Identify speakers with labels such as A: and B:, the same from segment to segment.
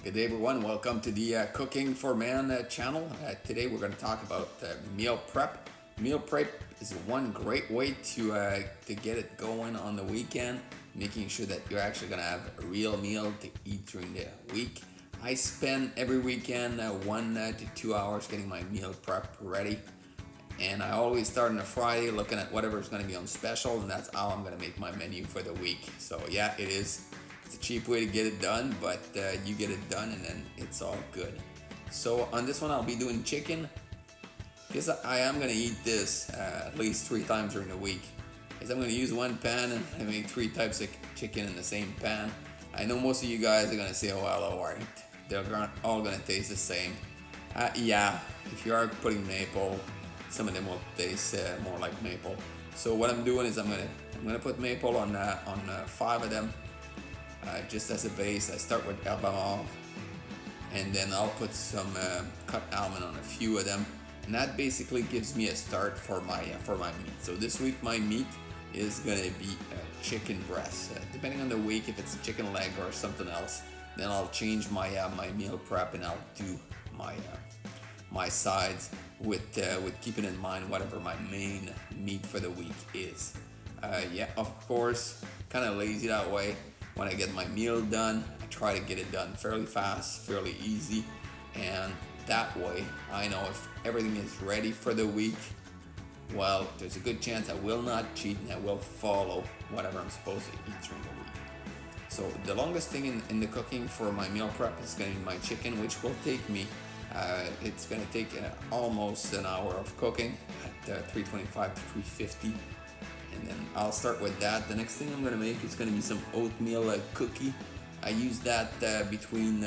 A: Good day, everyone. Welcome to the Cooking for Man channel. Today we're going to talk about meal prep. Meal prep is one great way to get it going on the weekend, making sure that you're actually going to have a real meal to eat during the week. I spend every weekend 1 to 2 hours getting my meal prep ready, and I always start on a Friday looking at whatever's going to be on special, and that's how I'm going to make my menu for the week. So yeah, it's a cheap way to get it done, but you get it done and then it's all good. So on this one I'll be doing chicken, because I am going to eat this at least 3 times during the week, because I'm going to use one pan and I make 3 types of chicken in the same pan. I know most of you guys are going to say, oh well, alright, they're all going to taste the same. Yeah, if you are putting maple, some of them will taste more like maple. So what I'm doing is I'm gonna put maple on 5 of them. Just as a base. I start with almond, and then I'll put some cut almond on a few of them, and that basically gives me a start for my meat. So this week my meat is gonna be chicken breast. Depending on the week, if it's a chicken leg or something else, then I'll change my my meal prep and I'll do my sides with keeping in mind whatever my main meat for the week is. Yeah, of course, kind of lazy that way. When I get my meal done, I try to get it done fairly fast, fairly easy, and that way I know if everything is ready for the week, well, there's a good chance I will not cheat and I will follow whatever I'm supposed to eat during the week. So the longest thing in the cooking for my meal prep is going to be my chicken, which will take me, it's going to take almost an hour of cooking at 325 to 350. And then I'll start with that. The next thing I'm gonna make is gonna be some oatmeal cookie. I use that between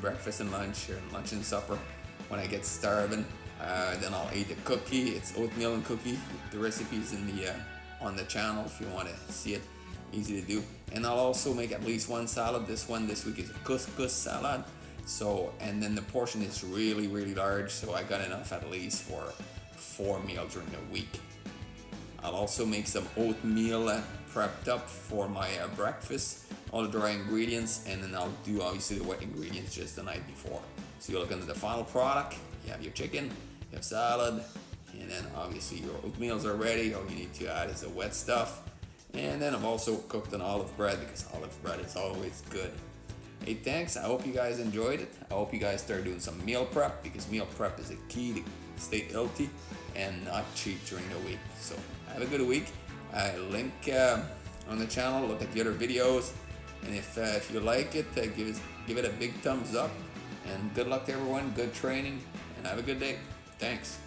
A: breakfast and lunch, or lunch and supper, when I get starving. Then I'll eat a cookie. It's oatmeal and cookie. The recipe's in the on the channel if you want to see it. Easy to do. And I'll also make at least one salad. This week is a couscous salad. So, and then the portion is really large, so I got enough at least for 4 meals during the week. I'll also make some oatmeal prepped up for my breakfast, all the dry ingredients, and then I'll do obviously the wet ingredients just the night before. So you look into the final product, you have your chicken, you have salad, and then obviously your oatmeals are ready. All you need to add is the wet stuff. And then I've also cooked an olive bread, because olive bread is always good. Hey, thanks. I hope you guys enjoyed it. I hope you guys start doing some meal prep, because meal prep is a key to stay healthy and not cheat during the week. So have a good week. Link on the channel. Look at the other videos, and if you like it, give it a big thumbs up. And good luck to everyone. Good training, and have a good day. Thanks.